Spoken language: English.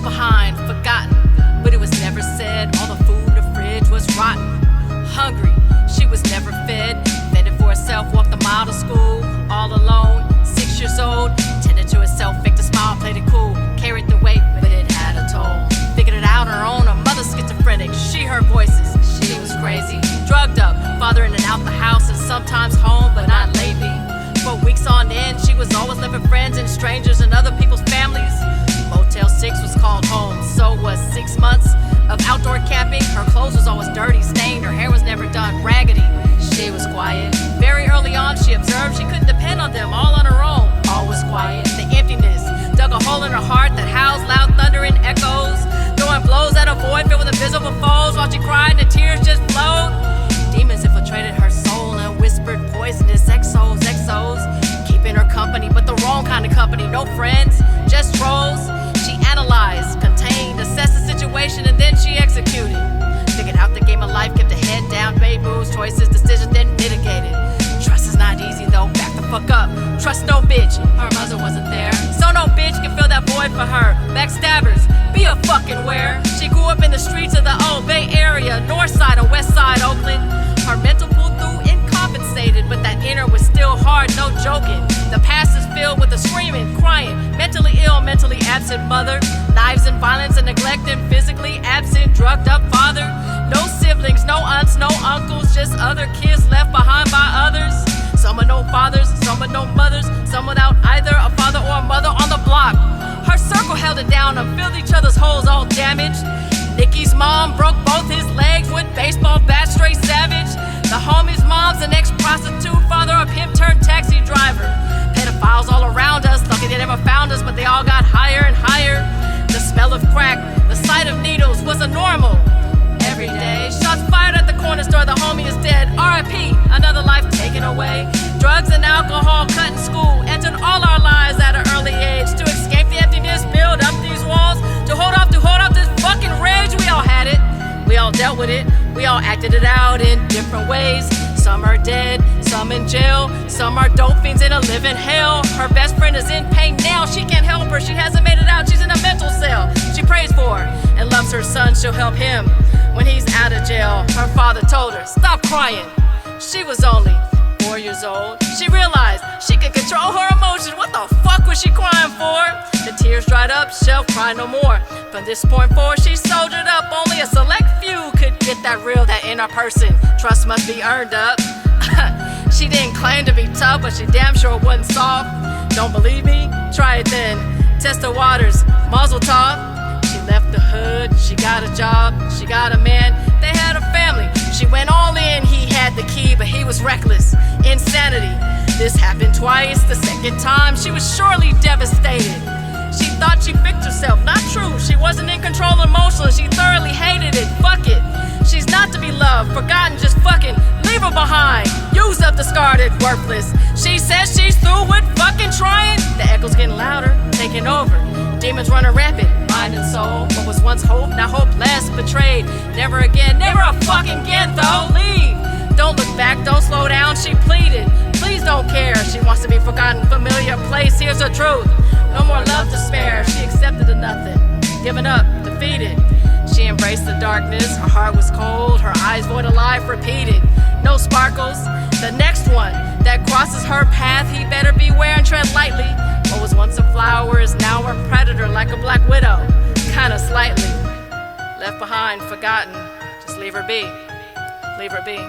behind, forgotten, but it was never said. All the food in the fridge was rotten. Hungry, she was never fed. Fended for herself, walked a mile to school, all alone. 6 years old, tended to herself, faked a smile, played it cool. Carried the weight, but it had a toll. Figured it out on her own, her mother's schizophrenic. She heard voices, she was crazy. Drugged up, father in and out the house, and sometimes home, but not lately. For weeks on end, she was always living with friends and strangers and other people's families. Motel 6 was called home, so was 6 months of outdoor camping. Her clothes was always dirty, stained, her hair was never done, raggedy. She was quiet. Very early on, she observed she couldn't depend on them, all on her own. All was quiet. The emptiness dug a hole in her heart that housed loud thunder and echoes, throwing blows at a void filled with invisible foes while she cried and the tears just flowed. Demons infiltrated her soul and whispered poisonous exos, keeping her company, but the wrong kind of company. No friends, just trolls. She analyzed, contained, assessed the situation, and then she executed. Figured out the game of life, kept her head down, made moves, choices, decisions, then mitigated. Trust is not easy though, back the fuck up. Trust no bitch, her mother wasn't there, so no bitch can fill that void for her. Backstabbers, be a fucking where. She grew up in the streets of the old Bay Area, North Side and West Side Oakland. Her mental pulled through incompensated, but that inner was still hard, no joking. The past is filled with the screaming, crying, mentally ill, mentally absent mother. Knives and violence and neglect and physically absent, drugged up father. No siblings, no aunts, no uncles, just other kids left behind by others. Some with no fathers, some with no mothers, some without either a father or a mother on the block. Her circle held it down and filled each other's holes, all damaged. Nikki's mom broke both his legs with baseball bats, straight savage. The homie's mom's an ex-prostitute, father a pimp turned taxi driver. Pedophiles all around us, lucky they never found us, but they all got higher and higher. The smell of crack, the sight of needles was a normal. Every day, shots fired at the corner store, the homie is dead. R.I.P., another life taken away. Drugs and alcohol cut in school, entered all our lives at an early age. To escape the emptiness, build up these walls. To hold off this fucking rage. We all had it, we all dealt with it, we all acted it out in different ways. Some are dead, some in jail, some are dope fiends in a living hell. Her best friend is in pain now, she can't help her, she hasn't made it out, she's in a mental cell. She prays for her and loves her son, she'll help him when he's out of jail. Her father told her, stop crying. She was only 4 years old. She realized she could control her emotions. What the fuck was she crying for? The tears dried up, she'll cry no more. From this point forward, she soldiered up. Only a select few could get that real, that inner person. Trust must be earned up. She didn't claim to be tough, but she damn sure wasn't soft. Don't believe me? Try it then. Test the waters, Mazel tov. She left the hood, she got a job, she got a man, they had a family. She went all in, he had the key, but he was reckless. Insanity. This happened twice, the second time she was surely devastated. She thought she fixed herself, not true. She wasn't in control emotionally, she thoroughly hated it. Fuck it. She's not to be loved, forgotten, just fucking leave her behind. Used up, discarded, worthless. She says she's through with fucking trying. The echo's getting louder, taking over. Demons running rampant, mind and soul. What was once hope, now hopeless, betrayed. Never again, never a fucking again though. Leave. Don't look back, don't slow down, she pleaded. Please don't care, she wants to be forgotten. Familiar place, here's the truth. No more love to spare, she accepted the nothing. Given up, defeated. She embraced the darkness, her heart was cold, her eyes void of life repeated. No sparkles. The next one that crosses her path, he better beware and tread lightly. What was once a flower is now a predator, like a black widow, kinda slightly. Left behind, forgotten, just leave her be. Leave her be.